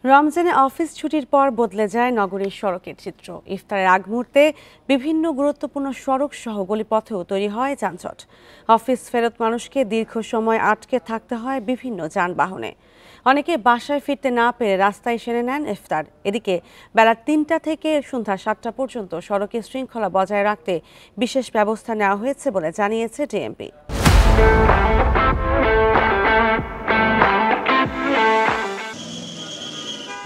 রমজানে অফিস ছুটির পর বদলে যায় নগরীর সড়কের চিত্র। ইফতারের আগ মুহূর্তে বিভিন্ন গুরুত্বপূর্ণ সড়ক সহ গলিপথেও তৈরি হয় যানজট। অফিস ফেরত মানুষকে দীর্ঘ সময় আটকে থাকতে হয় বিভিন্ন যানবাহনে। অনেকে বাসায় ফিরতে না পেরে রাস্তায় সেরে নেন ইফতার। এদিকে বেলা ৩টা থেকে সন্ধ্যা ৭টা পর্যন্ত সড়কে শৃঙ্খলা বজায় রাখতে বিশেষ ব্যবস্থা নেওয়া হয়েছে বলে জানিয়েছে ডিএমপি।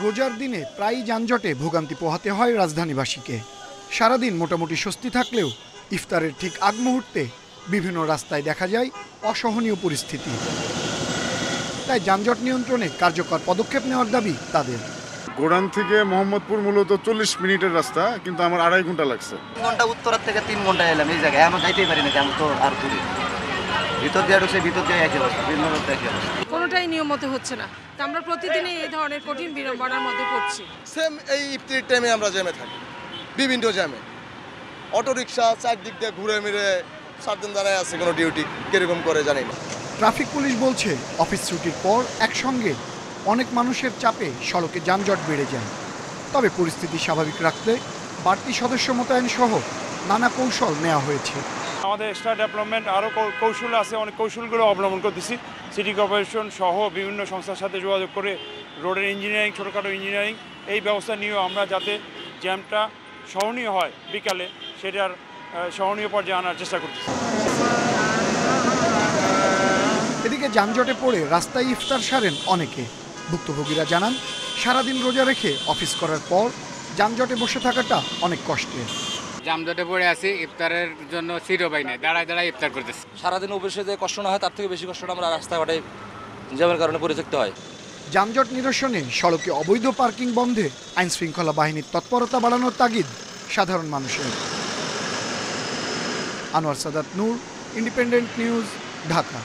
রোজার দিনে প্রায়ই যানজটে ভোগান্তি পোহাতে হয় রাজধানীবাসীকে। সারাদিন মোটামুটি স্বস্তি থাকলেও ইফতারের ঠিক আগ মুহূর্তে বিভিন্ন রাস্তায় দেখা যায় অসহনীয় পরিস্থিতি। তাই যানজট নিয়ন্ত্রণে কার্যকর পদক্ষেপ নেওয়ার দাবি তাদের। গোড়ান থেকে মোহাম্মদপুর মূলত 40 মিনিটের রাস্তা, কিন্তু আমার 2.5 ঘন্টা লাগছে। 3 ঘন্টা উত্তরার থেকে 3 ঘন্টা এলাম এই জায়গায়। আমরা যাইতেই পারি না, আমি তো আর দূরে ভিতর দিয়ে ঢুকছে, ভিতর দিয়ে একই অবস্থা, বিভিন্ন রাস্তা একই অবস্থা। কোনোটাই নিয়ম মতো হচ্ছে না। আমরা প্রতিদিনই এই ধরনের কঠিন বিড়ম্বনার মধ্যে পড়ছি। সেম এই ইফতারের টাইমে আমরা জ্যামে থাকি, বিভিন্ন জ্যামে। অটোরিকশা চারদিক দিয়ে ঘুরে মিরে 7 দিন দাঁড়ায় আছে, কোনো ডিউটি কিরকম করে জানি না। ট্রাফিক পুলিশ বলছে অফিস ছুটির পর একসঙ্গে অনেক মানুষের চাপে সড়কে যানজট বেড়ে যায়। তবে পরিস্থিতি স্বাভাবিক রাখতে বাড়তি সদস্য মোতায়েন সহ নানা কৌশল নেওয়া হয়েছে। আমাদের এক্সট্রা ডেভেলপমেন্ট আরও কৌশল আছে, অনেক কৌশলগুলো অবলম্বন করতেছি। সিটি কর্পোরেশন সহ বিভিন্ন সংস্থার সাথে যোগাযোগ করে রোডের ইঞ্জিনিয়ারিং, ছোটোখাটো ইঞ্জিনিয়ারিং এই ব্যবস্থা নিয়েও আমরা যাতে জ্যামটা সহনীয় হয় বিকালে, সেটার সহনীয় পর্যায়ে আনার চেষ্টা করতেছি। এদিকে যানজটে পড়ে রাস্তায় ইফতার সারেন অনেকে। ভুক্তভোগীরা জানান, সারাদিন রোজা রেখে অফিস করার পর যানজটে বসে থাকাটা অনেক কষ্টের। জামজটে পড়ে আছি, ইফতারের জন্য সিটও পাই নাই, দাঁড়ায় দাঁড়ায় ইফতার করতেছি। সারাদিন অফিসে যে কষ্ট না হয় তার থেকে বেশি কষ্টটা আমরা রাস্তাঘাটে জ্যামের কারণে পড়ে থাকতে হয়। যানজট নিরসনে সড়কে অবৈধ পার্কিং বন্ধে আইনশৃঙ্খলা বাহিনীর তৎপরতা বাড়ানোর তাগিদ সাধারণ মানুষের। আনোয়ার সাদাত নূর, ইন্ডিপেন্ডেন্ট নিউজ, ঢাকা।